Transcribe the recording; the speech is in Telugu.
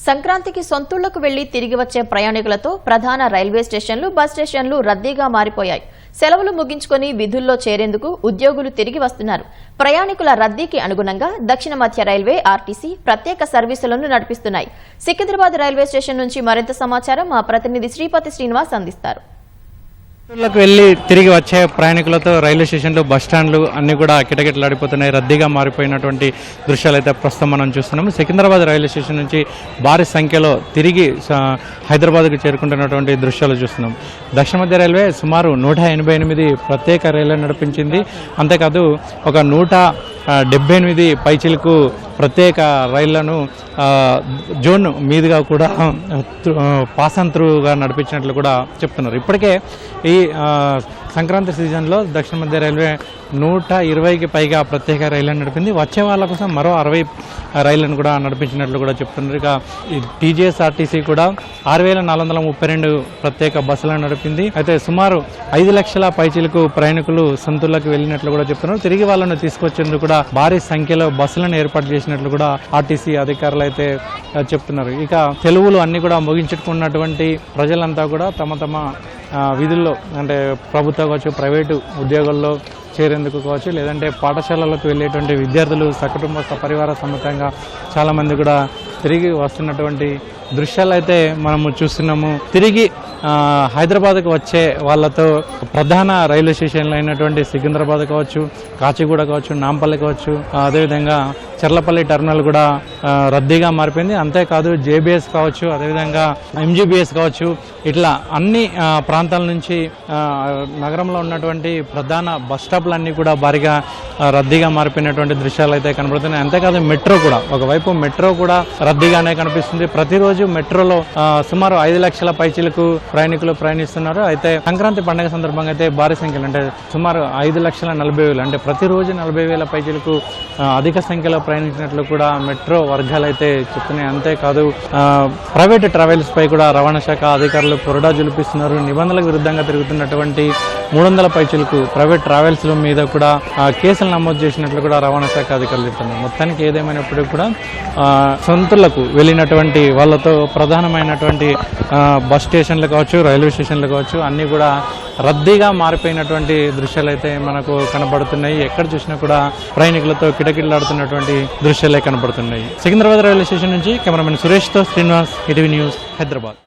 సంక్రాంతికి సొంతూళ్లకు వెళ్లి తిరిగి వచ్చే ప్రయాణికులతో ప్రధాన రైల్వే స్టేషన్లు, బస్ స్టేషన్లు రద్దీగా మారిపోయాయి. సెలవులు ముగించుకుని విధుల్లో చేరేందుకు ఉద్యోగులు తిరిగి వస్తున్నారు. ప్రయాణికుల రద్దీకి అనుగుణంగా దక్షిణ మధ్య రైల్వే, ఆర్టీసీ ప్రత్యేక సర్వీసులను నడిపిస్తున్నాయి. సికింద్రాబాద్ రైల్వే స్టేషన్ నుంచి మరింత సమాచారం మా ప్రతినిధి శ్రీపతి శ్రీనివాస్ అందిస్తారు. వెళ్లి తిరిగి వచ్చే ప్రయాణికులతో రైల్వే స్టేషన్లు, బస్టాండ్లు అన్ని కూడా కిటకిటలాడిపోతున్నాయి. రద్దీగా మారిపోయినటువంటి దృశ్యాలు అయితే ప్రస్తుతం మనం చూస్తున్నాము. సికింద్రాబాద్ రైల్వే స్టేషన్ నుంచి భారీ సంఖ్యలో తిరిగి హైదరాబాద్కు చేరుకుంటున్నటువంటి దృశ్యాలు చూస్తున్నాం. దక్షిణ మధ్య రైల్వే సుమారు 188 ప్రత్యేక రైళ్లు నడిపించింది. అంతేకాదు ఒక 178 పైచిలకు ప్రత్యేక రైళ్లను జోన్ మీదుగా కూడా పాసన్ త్రూగా నడిపించినట్లు కూడా చెప్తున్నారు. ఇప్పటికే ఈ సంక్రాంతి సీజన్లో దక్షిణ మధ్య రైల్వే 120కి పైగా ప్రత్యేక రైళ్లను నడిపింది. వచ్చే వాళ్ళ కోసం మరో 60 రైళ్లను కూడా నడిపించినట్లు కూడా చెప్తున్నారు. ఇక టీజీఎస్ఆర్టీసీ కూడా 6432 ప్రత్యేక బస్సులను నడిపింది. అయితే సుమారు 5 లక్షల పైచీలకు ప్రయాణికులు సొంతూళ్లకు వెళ్ళినట్లు కూడా చెప్తున్నారు. తిరిగి వాళ్ళను తీసుకొచ్చేందుకు కూడా భారీ సంఖ్యలో బస్సులను ఏర్పాటు చేసినట్లు కూడా ఆర్టీసీ అధికారులు అయితే చెప్తున్నారు. ఇక సెలవులు అన్ని కూడా ముగించుకున్నటువంటి ప్రజలంతా కూడా తమ తమ విధుల్లో, అంటే ప్రభుత్వ కావచ్చు, ప్రైవేటు ఉద్యోగాల్లో చేరేందుకు కావచ్చు, లేదంటే పాఠశాలలకు వెళ్ళేటువంటి విద్యార్థులు సకుటుంబ పరివార సమేతంగా చాలామంది కూడా తిరిగి వస్తున్నటువంటి దృశ్యాలు అయితే మనము చూస్తున్నాము. తిరిగి హైదరాబాద్కు వచ్చే వాళ్ళతో ప్రధాన రైల్వే స్టేషన్లు అయినటువంటి సికింద్రాబాద్ కావచ్చు, కాచిగూడ కావచ్చు, నాంపల్లి కావచ్చు, అదేవిధంగా చర్లపల్లి టెర్మినల్ కూడా రద్దీగా మారిపోయింది. అంతేకాదు జేబీఎస్ కావచ్చు, అదేవిధంగా ఎంజీబీఎస్ కావచ్చు, ఇట్లా అన్ని ప్రాంతాల నుంచి నగరంలో ఉన్నటువంటి ప్రధాన బస్ స్టాప్లన్నీ కూడా భారీగా రద్దీగా మారిపోయినటువంటి దృశ్యాలు అయితే కనబడుతున్నాయి. అంతేకాదు మెట్రో కూడా, ఒకవైపు మెట్రో కూడా రద్దీగానే కనిపిస్తుంది. ప్రతిరోజు మెట్రోలో సుమారు 5 లక్షల పైచీలకు ప్రయాణికులు ప్రయాణిస్తున్నారు. అయితే సంక్రాంతి పండుగ సందర్భంగా అయితే భారీ సంఖ్యలో, అంటే సుమారు 5,40,000, అంటే ప్రతిరోజు 40,000 పైచీలకు అధిక సంఖ్యలో ప్రయాణించినట్లు కూడా మెట్రో వర్గాలు అయితే చెప్తున్నాయి. అంతేకాదు ప్రైవేట్ ట్రావెల్స్ పై కూడా రవాణా శాఖ అధికారులు కొరడా జులిపిస్తున్నారు. నిబంధనలకు విరుద్ధంగా తిరుగుతున్నటువంటి 300 పైచీలకు ప్రైవేట్ ట్రావెల్స్ మీద కూడా కేసులు నమోదు చేసినట్లు కూడా రవాణా శాఖ అధికారులు చెప్తున్నారు. మొత్తానికి ఏదేమైనప్పటికీ కూడా సొంతూళ్లకు వెళ్ళినటువంటి వాళ్ళతో ప్రధానమైనటువంటి బస్ స్టేషన్లు కావచ్చు, రైల్వే స్టేషన్లు కావచ్చు, అన్నీ కూడా రద్దీగా మారిపోయినటువంటి దృశ్యాలు అయితే మనకు కనబడుతున్నాయి. ఎక్కడ చూసినా కూడా ప్రయాణికులతో కిటకిటలాడుతున్నటువంటి దృశ్యాలే కనబడుతున్నాయి. సికింద్రాబాద్ రైల్వే స్టేషన్ నుంచి కెమెరామెన్ సురేష్తో శ్రీనివాస్, ఈటీవీ న్యూస్, హైదరాబాద్.